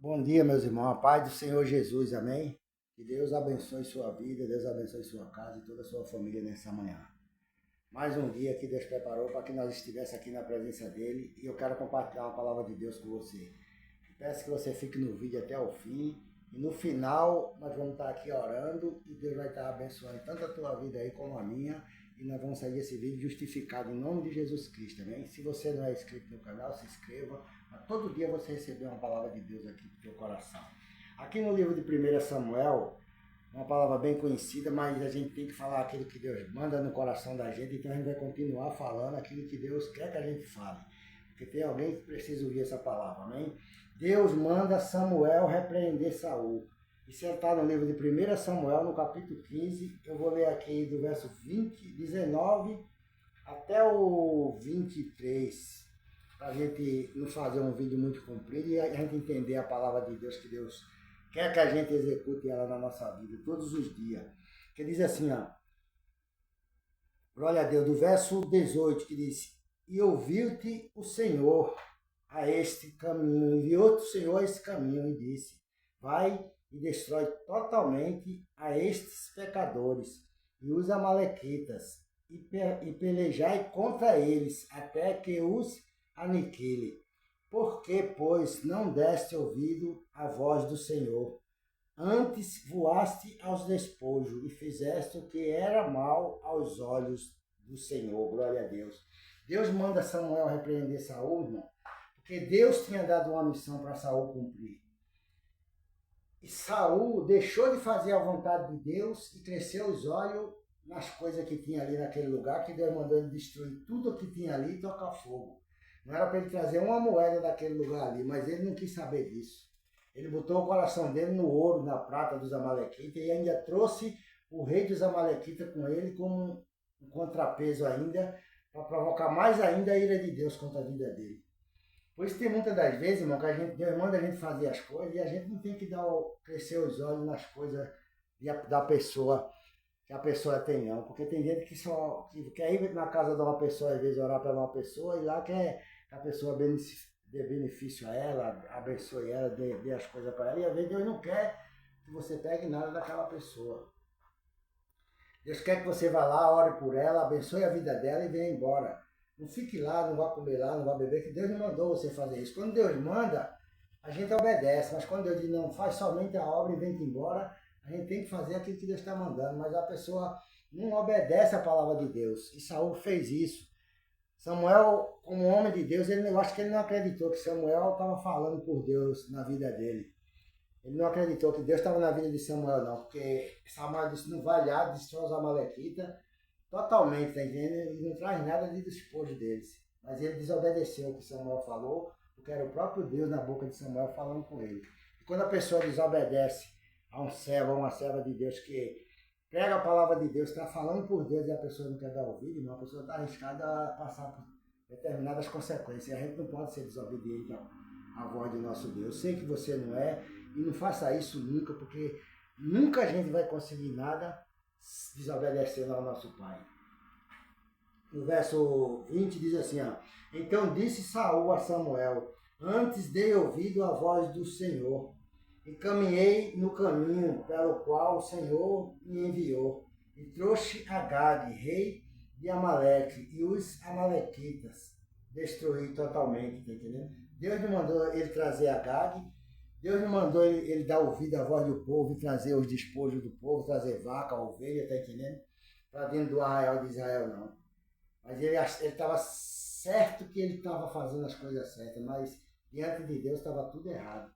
Bom dia, meus irmãos. A paz do Senhor Jesus, amém? Que Deus abençoe sua vida, Deus abençoe sua casa e toda a sua família nessa manhã. Mais um dia que Deus preparou para que nós estivéssemos aqui na presença dEle e eu quero compartilhar uma palavra de Deus com você. Peço que você fique no vídeo até o fim e no final nós vamos estar aqui orando e Deus vai estar abençoando tanto a tua vida aí como a minha e nós vamos sair desse vídeo justificado em nome de Jesus Cristo, amém? Se você não é inscrito no canal, se inscreva. Todo dia você receber uma palavra de Deus aqui no teu coração. Aqui no livro de 1 Samuel, uma palavra bem conhecida, mas a gente tem que falar aquilo que Deus manda no coração da gente, então a gente vai continuar falando aquilo que Deus quer que a gente fale. Porque tem alguém que precisa ouvir essa palavra, amém? Deus manda Samuel repreender Saul. Isso está no livro de 1 Samuel, no capítulo 15. Eu vou ler aqui do verso 19 até o 23, para a gente não fazer um vídeo muito comprido e a gente entender a palavra de Deus, que Deus quer que a gente execute ela na nossa vida, todos os dias. Que diz assim, ó, glória a Deus, do verso 18, que diz: E ouviu-te o Senhor a este caminho, enviou-te o Senhor a este caminho e disse: Vai e destrói totalmente a estes pecadores e os amalequitas, e pelejai contra eles, até que os aniquile. Por que, pois, não deste ouvido à voz do Senhor? Antes voaste aos despojos e fizeste o que era mal aos olhos do Senhor. Glória a Deus. Deus manda Samuel repreender Saul, irmão, porque Deus tinha dado uma missão para Saul cumprir. E Saul deixou de fazer a vontade de Deus e cresceu os olhos nas coisas que tinha ali naquele lugar, que Deus mandou ele destruir tudo o que tinha ali e tocar fogo. Não era para ele trazer uma moeda daquele lugar ali, mas ele não quis saber disso. Ele botou o coração dele no ouro, na prata dos amalequitas e ainda trouxe o rei dos amalequitas com ele como um contrapeso ainda, para provocar mais ainda a ira de Deus contra a vida dele. Por isso tem muitas das vezes, irmão, que Deus manda a gente fazer as coisas e a gente não tem que crescer os olhos nas coisas da pessoa, que a pessoa tem, não. Porque tem gente que quer ir na casa de uma pessoa, às vezes orar para uma pessoa, e lá quer que a pessoa dê benefício a ela, abençoe ela, dê as coisas para ela, e às vezes Deus não quer que você pegue nada daquela pessoa. Deus quer que você vá lá, ore por ela, abençoe a vida dela e venha embora. Não fique lá, não vá comer lá, não vá beber, que Deus não mandou você fazer isso. Quando Deus manda, a gente obedece, mas quando Deus diz não, faz somente a obra e vem-te embora, a gente tem que fazer aquilo que Deus está mandando, mas a pessoa não obedece a palavra de Deus. E Saul fez isso. Samuel, como homem de Deus, eu acho que ele não acreditou que Samuel estava falando por Deus na vida dele. Ele não acreditou que Deus estava na vida de Samuel, não, porque Samuel disse: não vai lá, destrói os amalequitas totalmente, tá entendendo? E não traz nada de despojo deles. Mas ele desobedeceu o que Samuel falou, porque era o próprio Deus na boca de Samuel falando com ele. E quando a pessoa desobedece a um servo, a uma serva de Deus que prega a palavra de Deus, está falando por Deus e a pessoa não quer dar ouvido, não, a pessoa está arriscada a passar por determinadas consequências. E a gente não pode ser desobediente à voz do nosso Deus. Eu sei que você não é, e não faça isso nunca, porque nunca a gente vai conseguir nada desobedecendo ao nosso Pai. No verso 20 diz assim, ó: Então disse Saul a Samuel: Antes dei ouvido à voz do Senhor, e caminhei no caminho pelo qual o Senhor me enviou, e trouxe Agag, rei de Amaleque, e os amalequitas destruí totalmente, tá entendendo? Deus não mandou ele trazer Agag, Deus não mandou ele dar ouvido à voz do povo e trazer os despojos do povo, trazer vaca, ovelha, tá entendendo? Para dentro do arraial de Israel, não. Mas ele estava certo que ele estava fazendo as coisas certas, mas diante de Deus estava tudo errado.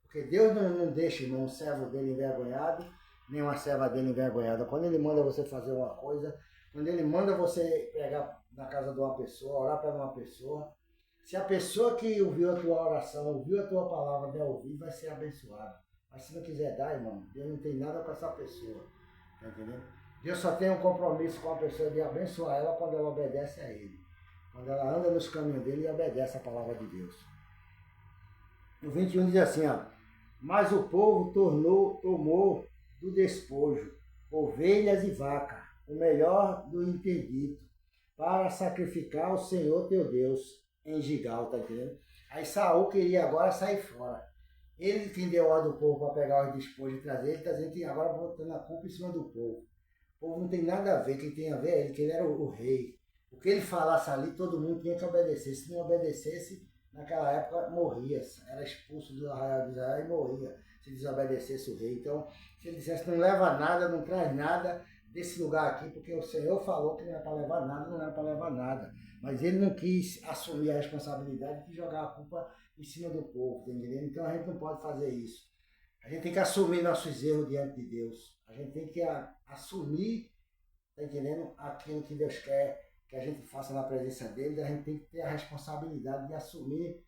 Porque Deus não deixa, irmão, um servo dele envergonhado, nem uma serva dele envergonhada. Quando ele manda você fazer uma coisa, quando ele manda você pregar na casa de uma pessoa, orar para uma pessoa, se a pessoa que ouviu a tua oração, ouviu a tua palavra, der ouvido, vai ser abençoada. Mas se não quiser dar, irmão, Deus não tem nada com essa pessoa. Tá entendendo? Deus só tem um compromisso com a pessoa de abençoar ela quando ela obedece a Ele. Quando ela anda nos caminhos dele e obedece a palavra de Deus. No 21 diz assim, ó: Mas o povo tomou do despojo ovelhas e vacas, o melhor do interdito, para sacrificar ao Senhor teu Deus em Gigal, tá entendendo? Aí Saul queria agora sair fora. Ele quem deu ordem do povo para pegar os despojos e trazer, ele está dizendo que agora botando a culpa em cima do povo. O povo não tem nada a ver, quem tem a ver é ele, que ele era o rei. O que ele falasse ali, todo mundo tinha que obedecer. Se não obedecesse, naquela época morria, era expulso do arraial de Israel e morria, se desobedecesse o rei. Então, se ele dissesse, não leva nada, não traz nada desse lugar aqui, porque o Senhor falou que não era para levar nada, não era para levar nada. Mas ele não quis assumir a responsabilidade de jogar a culpa em cima do povo, tá entendendo? Então a gente não pode fazer isso. A gente tem que assumir nossos erros diante de Deus. A gente tem que assumir, tá entendendo? Aquilo que Deus quer que a gente faça na presença dele. A gente tem que ter a responsabilidade de assumir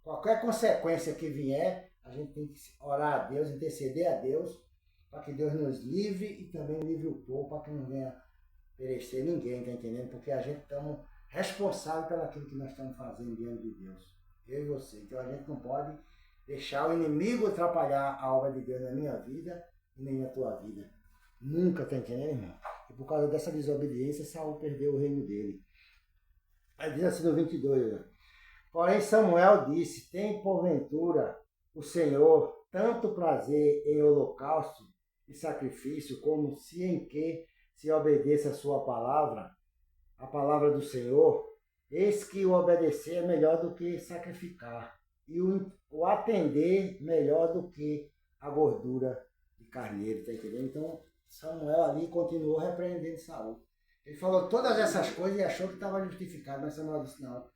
qualquer consequência que vier. A gente tem que orar a Deus, interceder a Deus, para que Deus nos livre e também livre o povo, para que não venha perecer ninguém, tá entendendo? Porque a gente estamos responsáveis pelo aquilo que nós estamos fazendo diante de Deus. Eu e você. Então a gente não pode deixar o inimigo atrapalhar a obra de Deus na minha vida e nem na tua vida. Nunca, tá entendendo, irmão? E por causa dessa desobediência, Saul perdeu o reino dele. Aí diz assim no 22, né? Porém Samuel disse, tem porventura o Senhor tanto prazer em holocausto e sacrifício, como se em que se obedeça a sua palavra, a palavra do Senhor? Eis que o obedecer é melhor do que sacrificar, e o atender melhor do que a gordura de carneiro, tá entendendo? Então Samuel ali continuou repreendendo Saul. Ele falou todas essas coisas e achou que estava justificado, mas Samuel disse, não.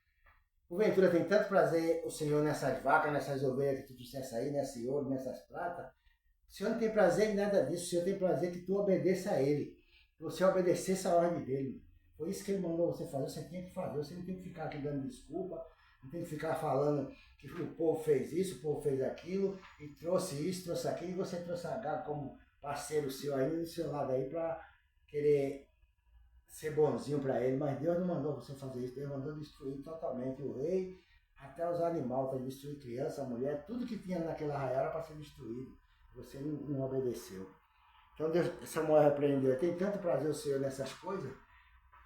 Porventura tem tanto prazer o Senhor nessas vacas, nessas ovelhas que tu trouxesse aí, nesse ouro, nessas pratas. O Senhor não tem prazer em nada disso, o Senhor tem prazer que tu obedeça a Ele, que você obedecesse a ordem dele. Foi isso que Ele mandou você fazer, você tinha que fazer, você não tem que ficar aqui dando desculpa, não tem que ficar falando que o povo fez isso, o povo fez aquilo, e trouxe isso, trouxe aquilo, e você trouxe a Gago como parceiro seu aí, do seu lado aí, para querer ser bonzinho para ele, mas Deus não mandou você fazer isso, Deus mandou destruir totalmente o rei, até os animais, para destruir criança, mulher, tudo que tinha naquela arraial era para ser destruído. Você não obedeceu. Então Deus, Samuel repreendeu, tem tanto prazer o Senhor nessas coisas,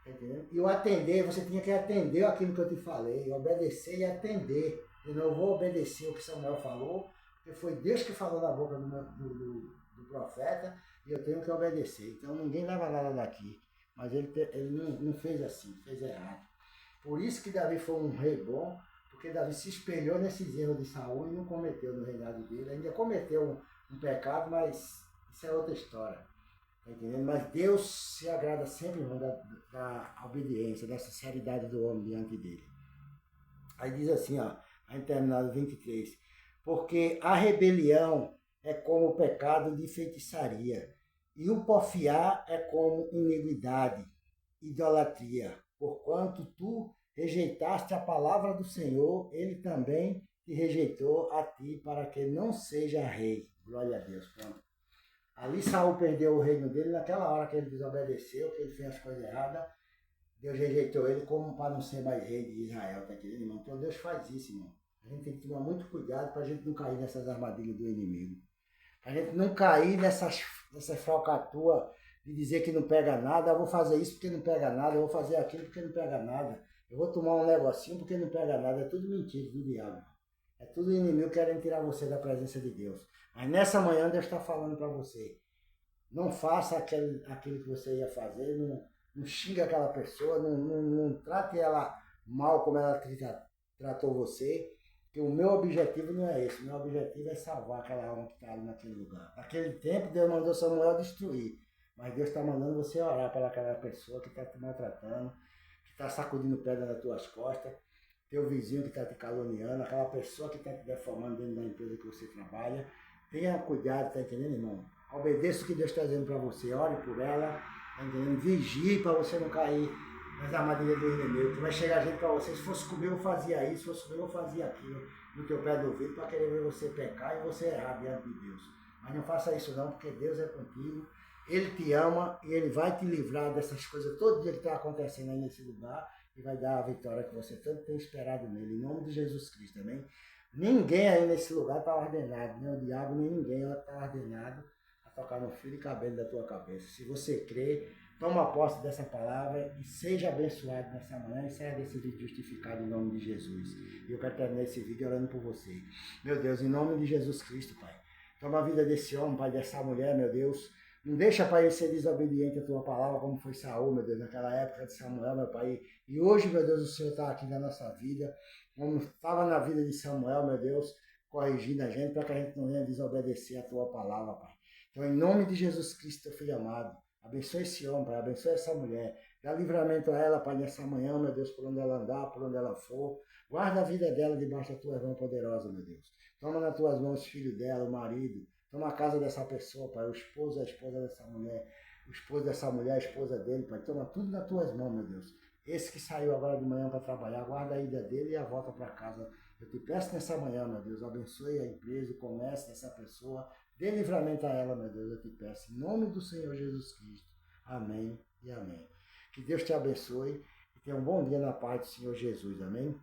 tá entendendo? E o atender, você tinha que atender aquilo que eu te falei, obedecer e atender. Eu não vou obedecer o que Samuel falou, porque foi Deus que falou na boca do profeta, e eu tenho que obedecer. Então ninguém leva nada daqui. Mas ele não fez assim, fez errado. Por isso que Davi foi um rei bom, porque Davi se espelhou nesses erros de Saul e não cometeu no reinado dele. Ainda cometeu um pecado, mas isso é outra história. Tá entendendo? Mas Deus se agrada sempre, irmão, da obediência, da sinceridade do homem diante dele. Aí diz assim, ó, aí terminado 23. Porque a rebelião é como o pecado de feitiçaria, e o porfiar é como iniquidade, idolatria. Porquanto tu rejeitaste a palavra do Senhor, ele também te rejeitou a ti, para que não seja rei. Glória a Deus. Pronto. Ali Saul perdeu o reino dele, naquela hora que ele desobedeceu, que ele fez as coisas erradas, Deus rejeitou ele como para não ser mais rei de Israel, tá entendendo, irmão? Então Deus faz isso, irmão. A gente tem que tomar muito cuidado para a gente não cair nessas armadilhas do inimigo. A gente não cair nessas falcatruas de dizer que não pega nada, eu vou fazer isso porque não pega nada, eu vou fazer aquilo porque não pega nada, eu vou tomar um negocinho porque não pega nada, é tudo mentira do diabo. É tudo inimigo querendo tirar você da presença de Deus. Mas nessa manhã Deus está falando para você, não faça aquilo que você ia fazer, não xinga aquela pessoa, não trate ela mal como ela tratou você, que o meu objetivo não é esse, o meu objetivo é salvar aquela alma que está ali naquele lugar. Naquele tempo Deus mandou Samuel destruir, mas Deus está mandando você orar para aquela pessoa que está te maltratando, que está sacudindo pedra nas tuas costas, teu vizinho que está te caluniando, aquela pessoa que está te deformando dentro da empresa que você trabalha. Tenha cuidado, tá entendendo, irmão? Obedeça o que Deus está dizendo para você, ore por ela, tá entendendo? Vigie para você não cair nas armadilhas do inimigo, que vai chegar gente para você, se fosse comigo eu fazia isso, se fosse comigo eu fazia aquilo, no teu pé do ouvido, para querer ver você pecar e você errar diante de Deus. Mas não faça isso não, porque Deus é contigo, Ele te ama e Ele vai te livrar dessas coisas todo dia que está acontecendo aí nesse lugar e vai dar a vitória que você tanto tem esperado nele, em nome de Jesus Cristo, amém? Ninguém aí nesse lugar está ordenado, nem o diabo, nem ninguém está ordenado a tocar no fio de cabelo da tua cabeça. Se você crê, Toma posse dessa palavra e seja abençoado nessa manhã e saia desse vídeo justificado em nome de Jesus. E eu quero terminar esse vídeo orando por você. Meu Deus, em nome de Jesus Cristo, Pai. Toma a vida desse homem, Pai, dessa mulher, meu Deus. Não deixa, Pai, ele ser desobediente à Tua palavra, como foi Saul, meu Deus, naquela época de Samuel, meu Pai. E hoje, meu Deus, o Senhor está aqui na nossa vida, como estava na vida de Samuel, meu Deus, corrigindo a gente, para que a gente não venha desobedecer a Tua palavra, Pai. Então, em nome de Jesus Cristo, Teu Filho amado, abençoe esse homem, Pai, abençoe essa mulher. Dá livramento a ela, Pai, nessa manhã, meu Deus, por onde ela andar, por onde ela for. Guarda a vida dela debaixo da Tua mão poderosa, meu Deus. Toma nas Tuas mãos o filho dela, o marido. Toma a casa dessa pessoa, Pai, o esposo, a esposa dessa mulher, o esposo dessa mulher, a esposa dele, Pai. Toma tudo nas Tuas mãos, meu Deus. Esse que saiu agora de manhã para trabalhar, guarda a ida dele e a volta para casa. Eu te peço nessa manhã, meu Deus, abençoe a empresa, o comércio dessa pessoa. Dê livramento a ela, meu Deus, eu te peço. Em nome do Senhor Jesus Cristo. Amém e amém. Que Deus te abençoe e tenha um bom dia na paz do Senhor Jesus. Amém.